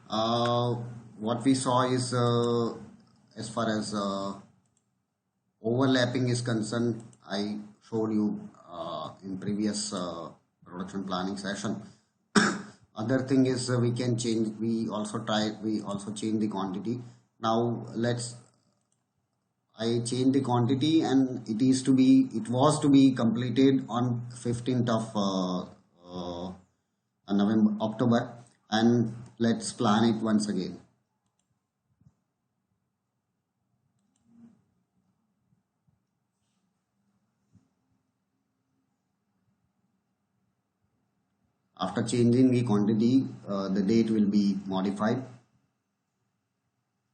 uh, what we saw is as far as overlapping is concerned, I showed you in previous production planning session. Other thing is we can change. We also change the quantity. Now let's. I change the quantity, and it was to be completed on 15th of November, October, and let's plan it once again. After changing the quantity, the date will be modified,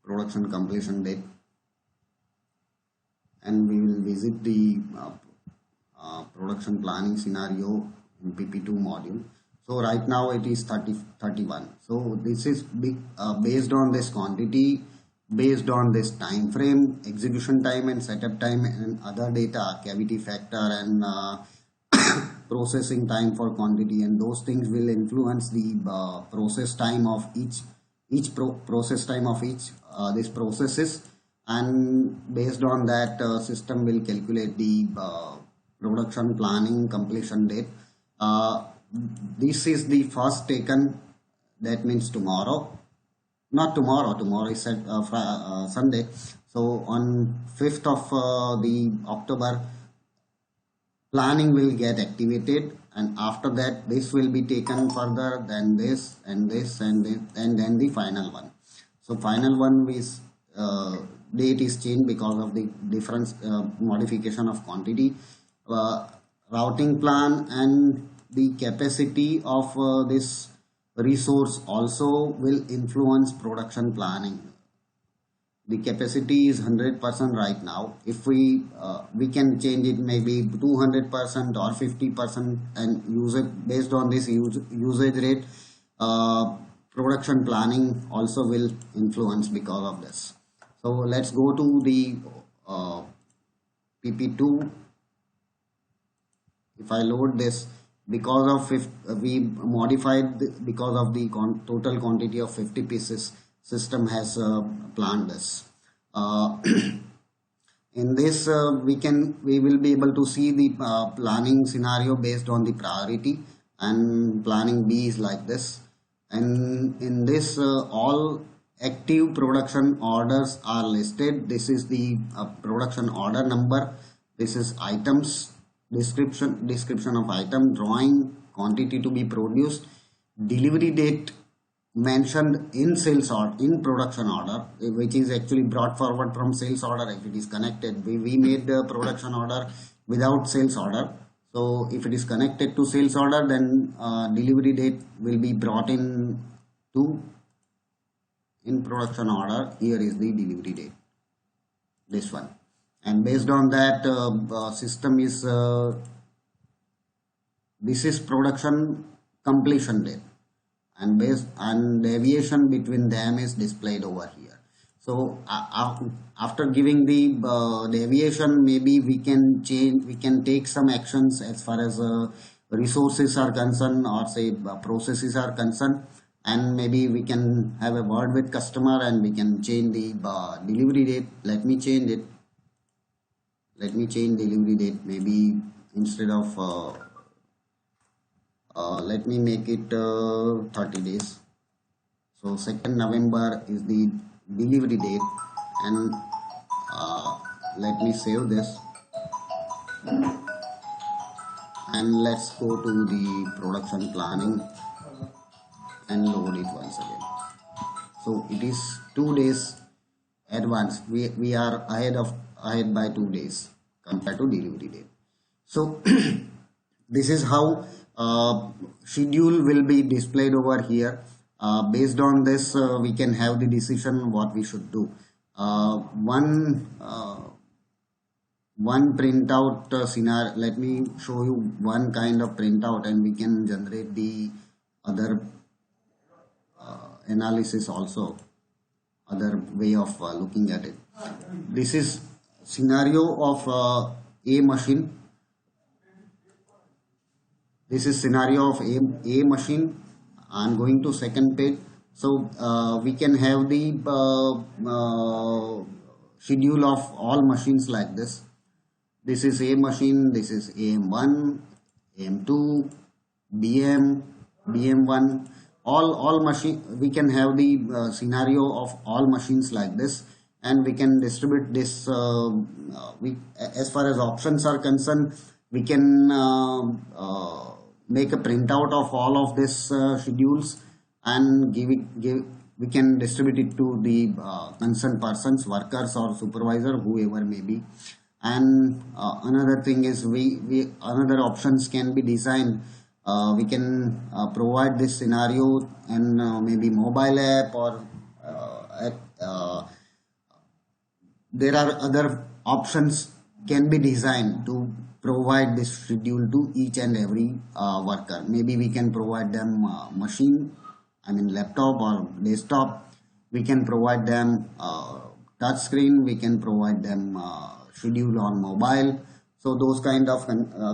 production completion date, and we will visit the production planning scenario in PP2 module. So right now it is 31. So this is based on this quantity, based on this time frame, execution time and setup time and other data, cavity factor and processing time for quantity, and those things will influence the process time of process time of each these processes, and based on that system will calculate the production planning completion date. This is the first taken, that means tomorrow, not tomorrow, tomorrow is Sunday. So on 5th of the October, planning will get activated, and after that this will be taken further, then this and this and this, and then the final one. So final one is date is changed because of the difference modification of quantity, routing plan, and the capacity of this resource also will influence production planning. The capacity is 100% right now. If we can change it maybe 200% or 50% and use it based on this usage rate. Production planning also will influence because of this. So let's go to the PP2. If I load this, because of if we modified because of the total quantity of 50 pieces, system has planned this. In this we will be able to see the planning scenario based on the priority, and planning B is like this. And in this all active production orders are listed. This is the production order number. This is items description of item, drawing, quantity to be produced, delivery date mentioned in sales or in production order, which is actually brought forward from sales order. If it is connected, we made the production order without sales order. So if it is connected to sales order, then delivery date will be brought in to in production order. Here is the delivery date, this one, and based on that system is this is production completion date, and based and deviation between them is displayed over here. So after giving the deviation, maybe we can take some actions as far as resources are concerned, or say processes are concerned, and maybe we can have a word with customer and we can change the delivery date. Let me change delivery date, maybe instead of let me make it 30 days. So 2nd November is the delivery date, and let me save this, and let's go to the production planning and load it once again. So it is 2 days advance. We are ahead by 2 days compared to delivery date. So this is how schedule will be displayed over here. Based on this we can have the decision what we should do. One printout scenario, let me show you one kind of printout, and we can generate the other analysis also, other way of looking at it. This is scenario of a machine. This is scenario of a machine. I'm going to second page. So we can have the schedule of all machines like this. This is A machine, this is AM1, AM2, BM, BM1, all machine. We can have the scenario of all machines like this, and we can distribute this. We, as far as options are concerned, we can make a printout of all of this schedules and give. We can distribute it to the concerned persons, workers or supervisor, whoever may be. And another thing is we another options can be designed. We can provide this scenario and maybe mobile app or there are other options can be designed to provide this schedule to each and every worker. Maybe we can provide them machine, I mean laptop or desktop. We can provide them touch screen. We can provide them schedule on mobile. So those kind of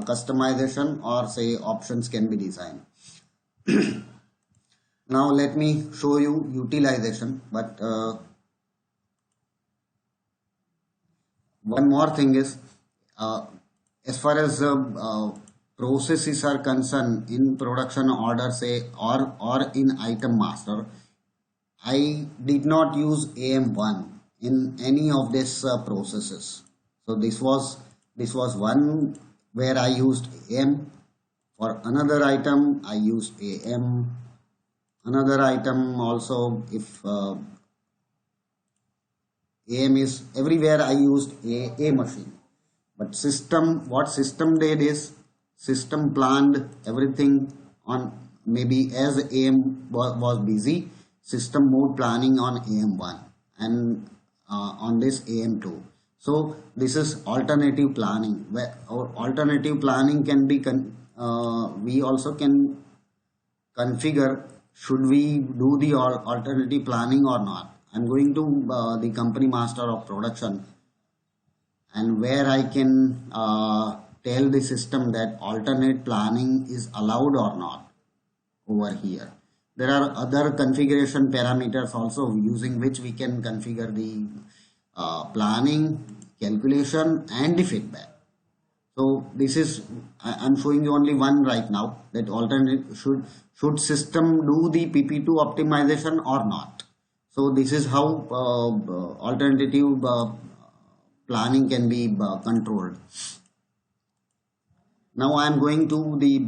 customization or say options can be designed. Now let me show you utilization, but one more thing is as far as processes are concerned in production order say or in item master, I did not use AM1 in any of these processes. So this was one where I used AM. For another item I used AM. Another item also, if AM is everywhere, I used A machine. But system, what system did is system planned everything on maybe as AM was busy, system moved planning on AM1 and on this AM2. So this is alternative planning, where our alternative planning can be we also can configure should we do the alternative planning or not. I'm going to the company master of production, and where I can tell the system that alternate planning is allowed or not over here. There are other configuration parameters also using which we can configure the planning, calculation and the feedback. So this is I'm showing you only one right now, that alternate should system do the PP2 optimization or not. So this is how alternative planning can be controlled. Now I am going to the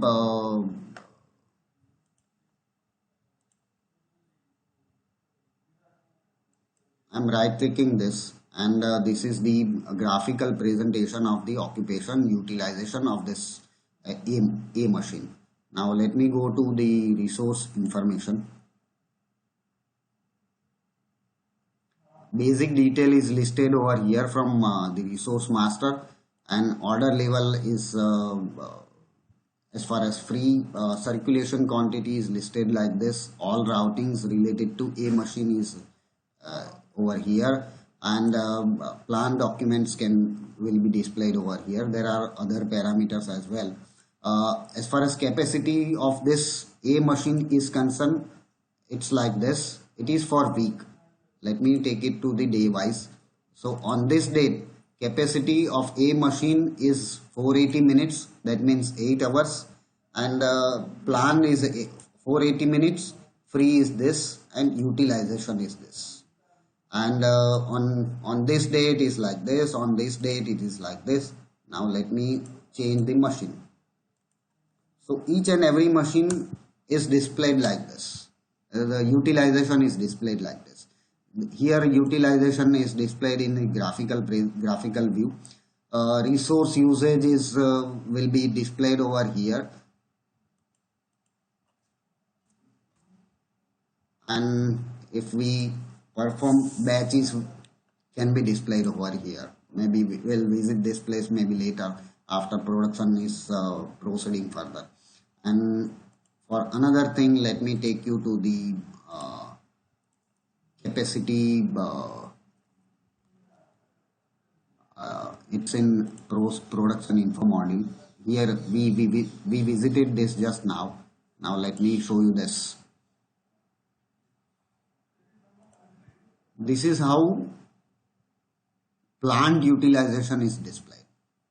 I'm right clicking this, and this is the graphical presentation of the occupation utilization of this A machine. Now let me go to the resource information. Basic detail is listed over here from the resource master, and order level is as far as free circulation quantity is listed like this. All routings related to A machine is over here, and plan documents will be displayed over here. There are other parameters as well. As far as capacity of this A machine is concerned, it's like this. It is for week. Let me take it to the day wise. So on this date, capacity of A machine is 480 minutes. That means 8 hours. And plan is 480 minutes. Free is this, and utilization is this. And on this date is like this. On this date it is like this. Now let me change the machine. So each and every machine is displayed like this. The utilization is displayed like this. Here utilization is displayed in the graphical view. Resource usage is will be displayed over here, and if we perform batches can be displayed over here. Maybe we will visit this place maybe later after production is proceeding further. And for another thing, let me take you to the capacity. It's in production info module. Here we visited this just now. Now let me show you this. this is how plant utilization is displayed.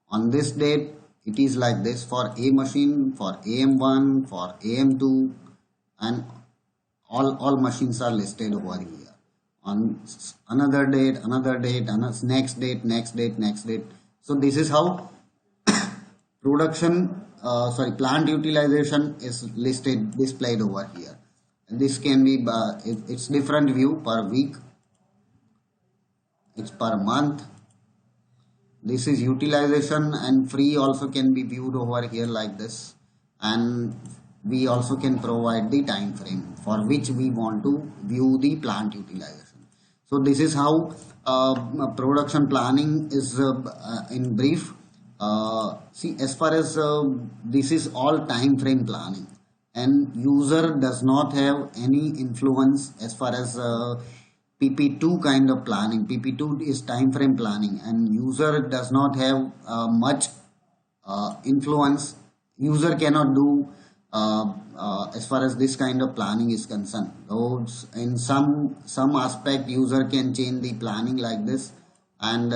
On this date, it is like this for A machine, for AM1, for AM2, and all machines are listed over here. On another date, next date, next date, next date. So this is how plant utilization is listed, displayed over here. And this can be, it's different view per week, it's per month. This is utilization, and free also can be viewed over here like this, and we also can provide the time frame for which we want to view the plant utilization. So this is how production planning is in brief. See, as far as this is all time frame planning, and user does not have any influence as far as PP2 kind of planning. PP2 is time frame planning, and user does not have much influence. User cannot do as far as this kind of planning is concerned. Though in some aspect user can change the planning like this, and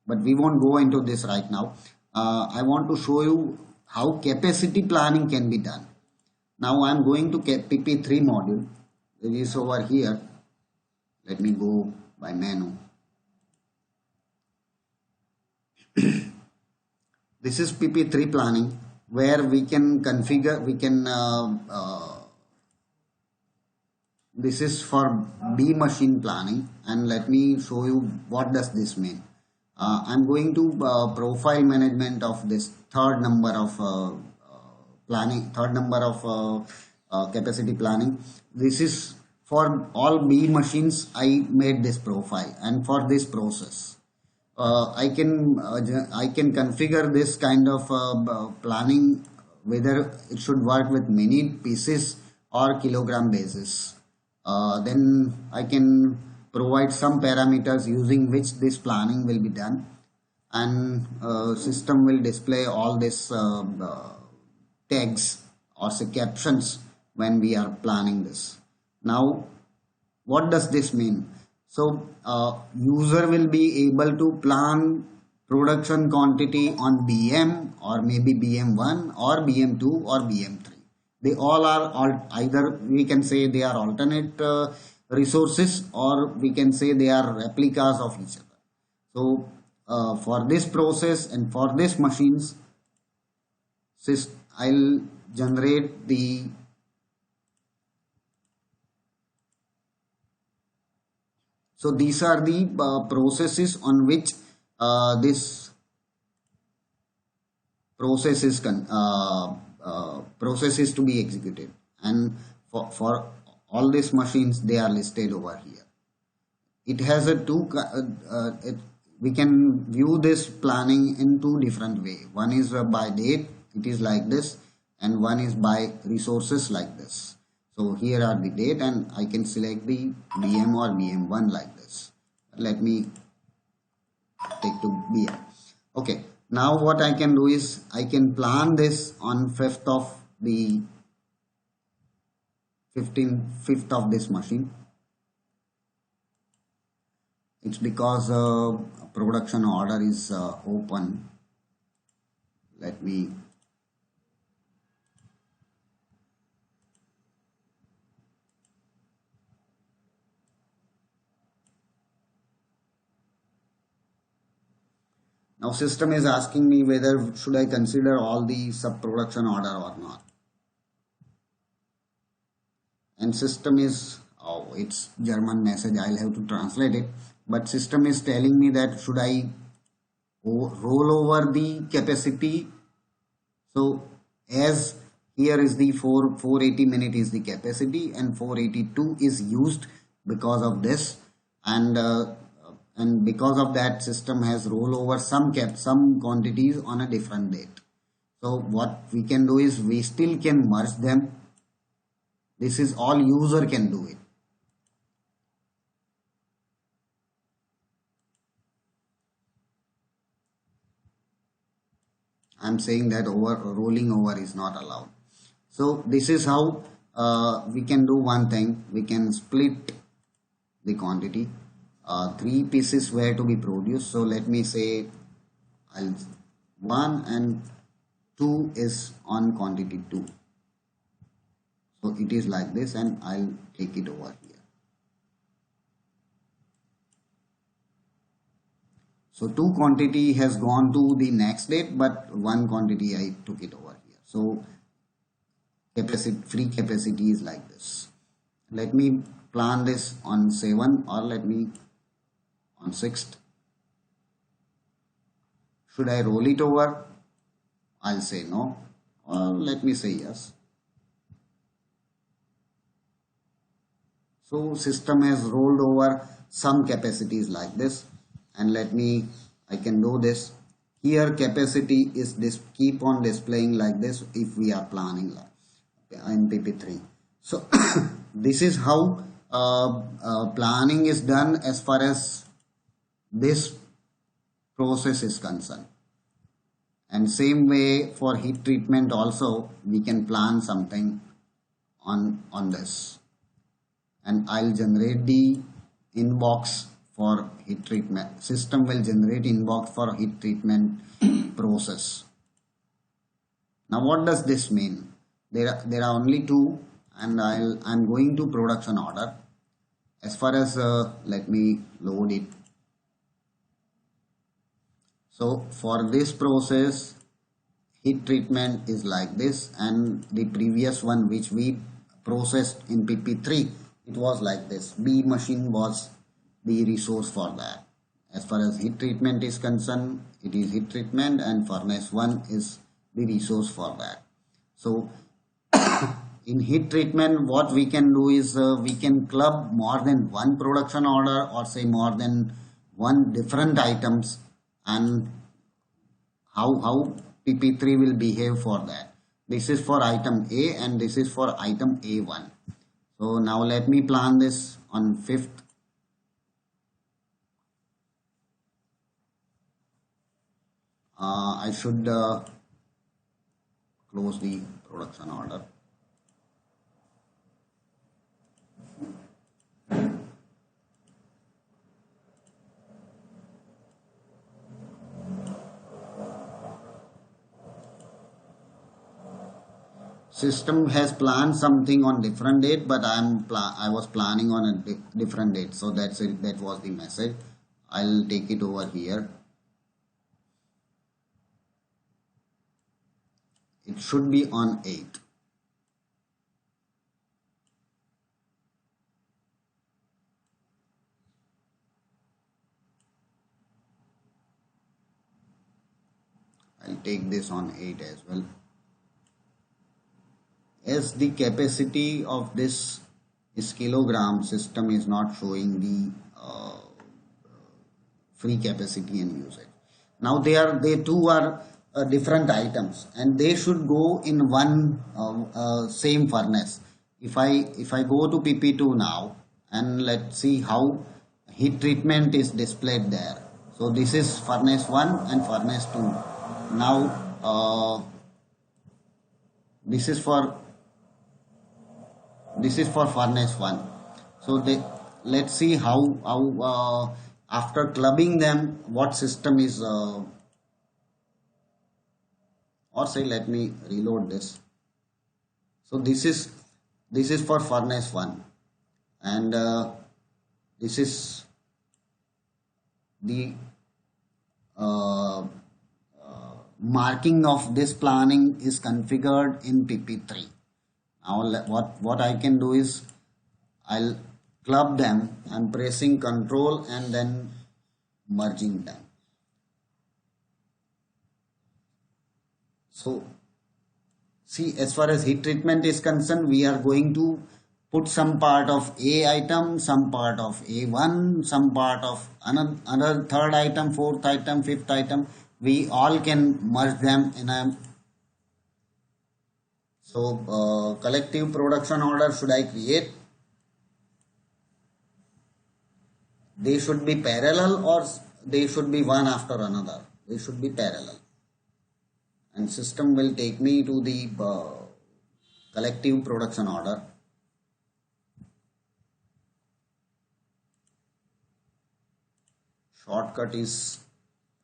but we won't go into this right now. I want to show you how capacity planning can be done. Now I am going to PP3 module. It is over here. Let me go by menu. This is PP3 planning, where we can configure, this is for B machine planning, and let me show you what does this mean. I'm going to profile management of this third number of capacity planning. This is for all B machines. I made this profile, and for this process I can configure this kind of planning, whether it should work with minute, pieces, or kilogram basis. Then I can provide some parameters using which this planning will be done, and system will display all this tags or say captions when we are planning this. Now what does this mean? So user will be able to plan production quantity on BM, or maybe BM1 or BM2 or BM3. They all are either we can say they are alternate resources, or we can say they are replicas of each other. So for this process and for this machines, I'll generate the so these are the processes on which this process is to be executed, and for all these machines they are listed over here. It has a we can view this planning in two different way. One is by date, it is like this, and one is by resources like this. So here are the date, and I can select the BM or BM1 like this. Let me take to BM. Okay, now what I can do is I can plan this on 5th of the 5th of this machine. It's because production order is open. Let me now system is asking me whether should I consider all the sub production order or not, and system is it's German message, I'll have to translate it, but system is telling me that should I roll over the capacity. So as here is the 480 minute is the capacity, and 482 is used because of this, and because of that system has roll over some quantities on a different date. So what we can do is we still can merge them. This is all user can do it. I'm saying that rolling over is not allowed. So this is how we can do one thing. We can split the quantity. Three pieces were to be produced. So let me say I'll 1 and 2 is on quantity 2. So it is like this, and I'll take it over here. So 2 quantity has gone to the next date, but 1 quantity I took it over here. So free capacity is like this. Let me plan this on 7, or let me on 6th. Should I roll it over? I'll say no, or let me say yes. So system has rolled over some capacities like this, and I can do this. Here capacity is this, keep on displaying like this if we are planning in PP3. So this is how planning is done as far as this process is concerned. And same way for heat treatment also, we can plan something on this. And I'll generate the inbox for heat treatment. System will generate inbox for heat treatment process. Now what does this mean? There are only two, and I'm going to production order. As far as let me load it. So for this process, heat treatment is like this, and the previous one which we processed in PP3, it was like this. B machine was the resource for that. As far as heat treatment is concerned, it is heat treatment, and furnace 1 is the resource for that. So in heat treatment, what we can do is we can club more than one production order, or say more than one different items, and how PP3 will behave for that. This is for item A, and this is for item A1. So now let me plan this on 5th. I should close the production order. System has planned something on different date, but I was planning on a different date, so that's it. That was the message. I'll take it over here. It should be on 8th. I'll take this on 8 as well. As the capacity of this is kilogram, system is not showing the free capacity and usage. Now they two are different items, and they should go in one same furnace. If I go to PP2 now, and let's see how heat treatment is displayed there. So this is furnace 1 and furnace 2. Now this is for furnace 1. So let's see how after clubbing them, what system is or say, let me reload this. So this is for furnace 1, and this is the marking of this planning is configured in PP3. Now what I can do is I'll club them. I'm pressing Control and then merging them. So see, as far as heat treatment is concerned, we are going to put some part of A item, some part of A1, some part of another third item, fourth item, fifth item. We all can merge them in a collective production order should I create? They should be parallel, or they should be one after another. They should be parallel. And system will take me to the collective production order. shortcut is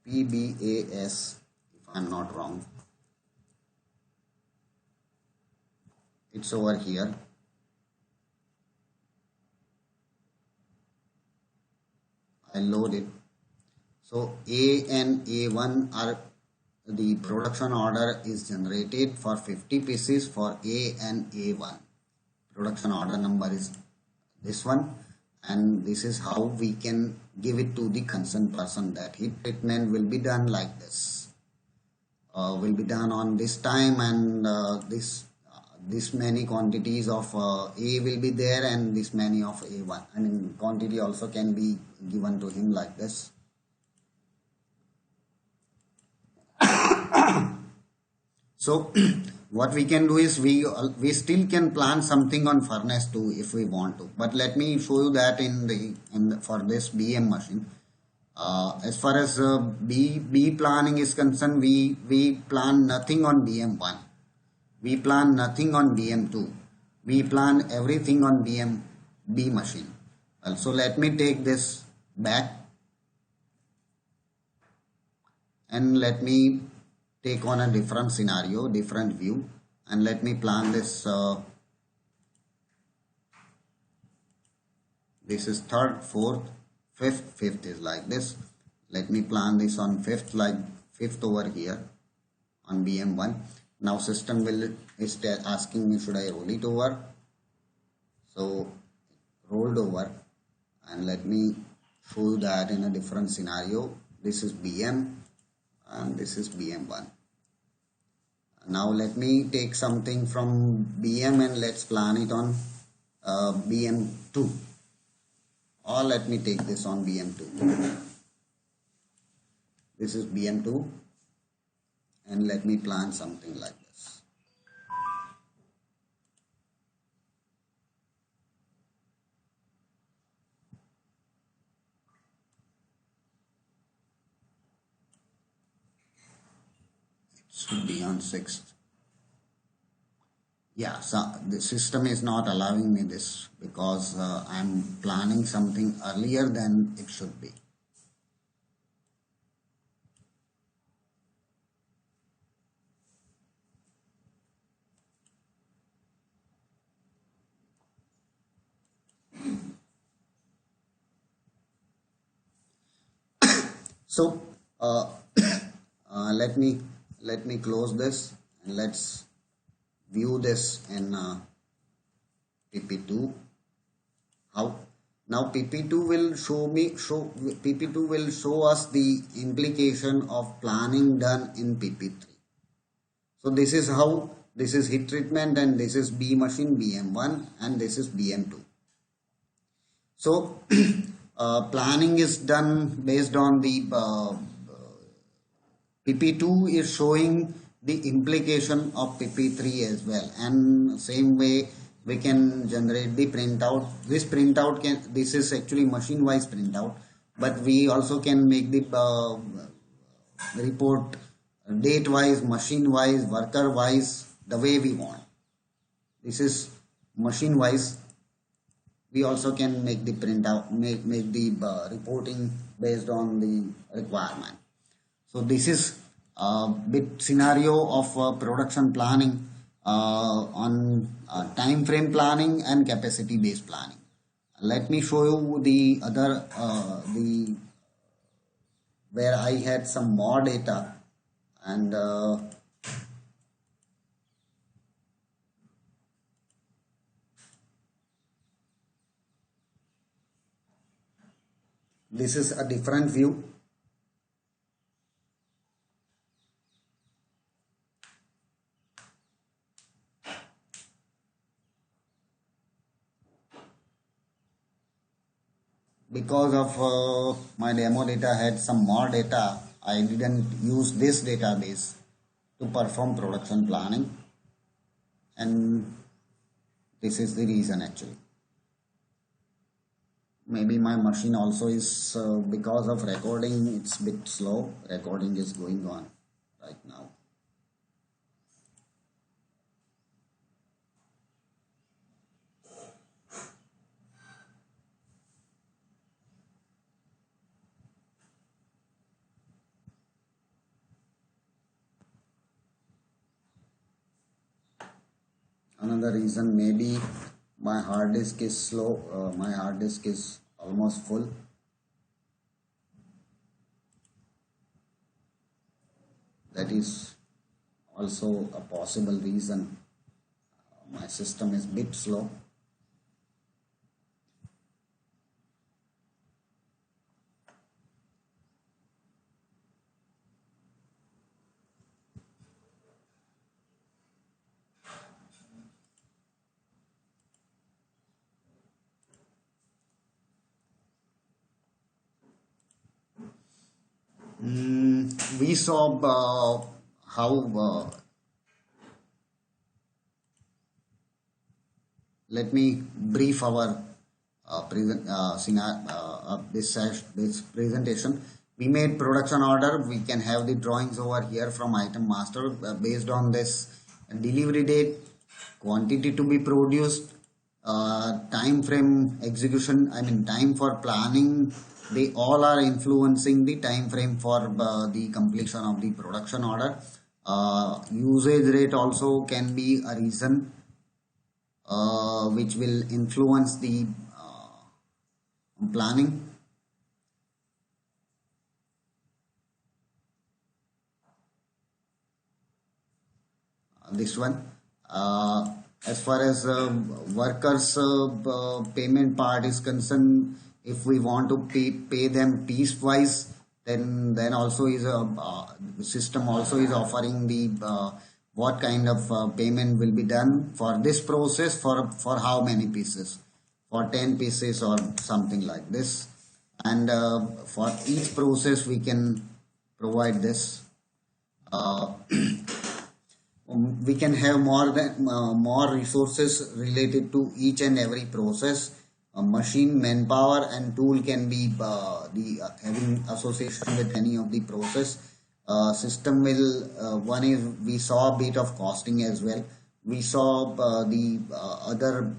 PBAS if I'm not wrong. It's over here. I load it. So A and A1 are the production order is generated for 50 pieces for A and A1. Production order number is this one, and this is how we can give it to the concerned person that heat treatment will be done like this. Will be done on this time, and this many quantities of A will be there, and this many of A1. I mean, quantity also can be given to him like this. So what we can do is we still can plan something on furnace too if we want to. But let me show you that for this BM machine. As far as B planning is concerned, we plan nothing on BM1. We plan nothing on BM2. We plan everything on B machine. So let me take this back and let me take on a different scenario, different view, and let me plan this. This is third, fourth, fifth. Fifth is like this. Let me plan this on fifth, like fifth over here on BM1. Now system is asking me should I roll it over. So rolled over, and let me show you that in a different scenario. This is BM and this is BM1. Now let me take something from BM and let's plan it on BM2, or let me take this on BM2. This is BM2, and let me plan something like this. Should be on 6th. Yeah, so the system is not allowing me this because I'm planning something earlier than it should be. So let me close this and let's view this in PP2. How now PP2 will PP2 will show us the implication of planning done in PP3. So this is how, this is heat treatment, and this is B machine BM1, and this is BM2. So planning is done based on the PP2 is showing the implication of PP3 as well, and same way we can generate the printout. This is actually machine wise printout, but we also can make the report date wise, machine wise, worker wise, the way we want. This is machine wise. We also can make the printout, make the reporting based on the requirement. So this is a bit scenario of production planning on time frame planning and capacity based planning. Let me show you the other where I had some more data, and this is a different view. Because of my demo data had some more data, I didn't use this database to perform production planning, and this is the reason actually. Maybe my machine also is because of recording, it's a bit slow. Recording is going on right now. Another reason maybe my hard disk is slow. My hard disk is almost full. That is also a possible reason. My system is bit slow. We saw how let me brief our this presentation. We made production order. We can have the drawings over here from item master based on this delivery date, quantity to be produced, time frame execution. I mean time for planning. They all are influencing the time frame for the completion of the production order. Usage rate also can be a reason which will influence the planning. This one, as far as workers payment part is concerned, if we want to pay them piecewise, then also is a system also is offering the what kind of payment will be done for this process, for how many pieces, for 10 pieces or something like this. And for each process we can provide this. uh, we can have more resources related to each and every process. Machine, manpower, and tool can be the having association with any of the process. System will one is we saw a bit of costing as well. We saw the other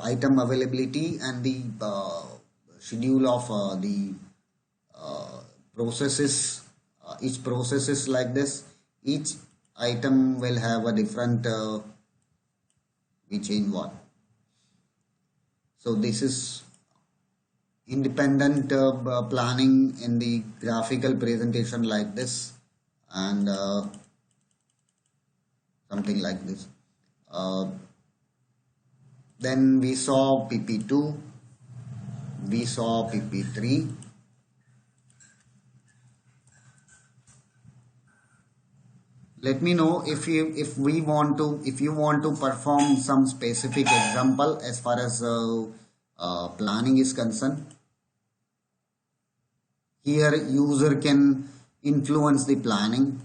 item availability and the schedule of the processes. Each process is like this. Each item will have a different we change one. So this is independent planning in the graphical presentation like this, and something like this. Then we saw PP2, we saw PP3. Let me know if you want to perform some specific example as far as planning is concerned. Here user can influence the planning,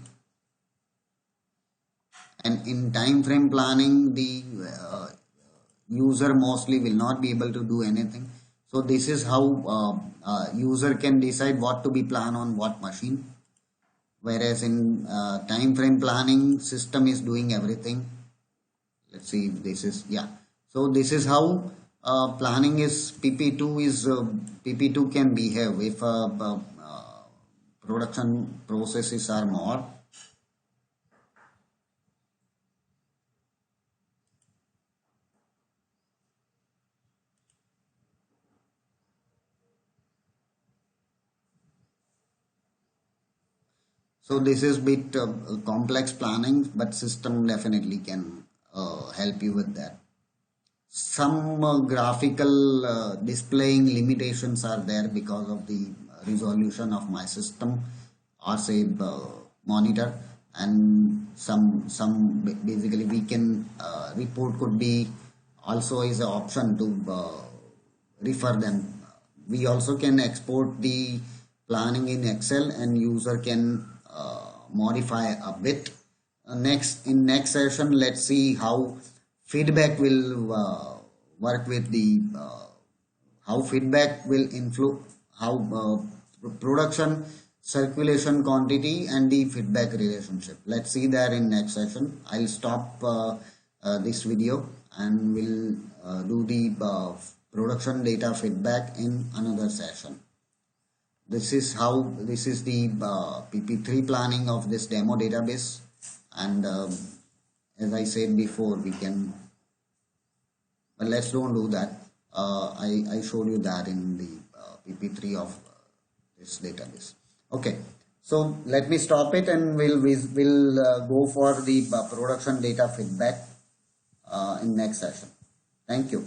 and in time frame planning the user mostly will not be able to do anything. So this is how user can decide what to be planned on what machine, whereas in time frame planning system is doing everything. Let's see if this is, yeah. So this is how planning is. PP2 can behave if production processes are more. So this is bit complex planning, but system definitely can help you with that. Some graphical displaying limitations are there because of the resolution of my system, or say monitor, and basically we can report could be also is an option to refer them. We also can export the planning in Excel, and user can modify a bit. Next session, let's see how feedback will work with the how feedback will influence how production, circulation quantity, and the feedback relationship. Let's see that in next session. I'll stop this video and we'll do the production data feedback in another session. This is the PP3 planning of this demo database, and as I said before, we can But let's don't do that. I showed you that in the PP3 of this database. Okay, so let me stop it, and we'll go for the production data feedback in next session. Thank you.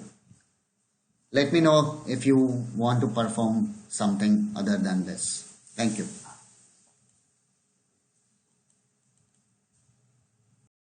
Let me know if you want to perform something other than this. Thank you.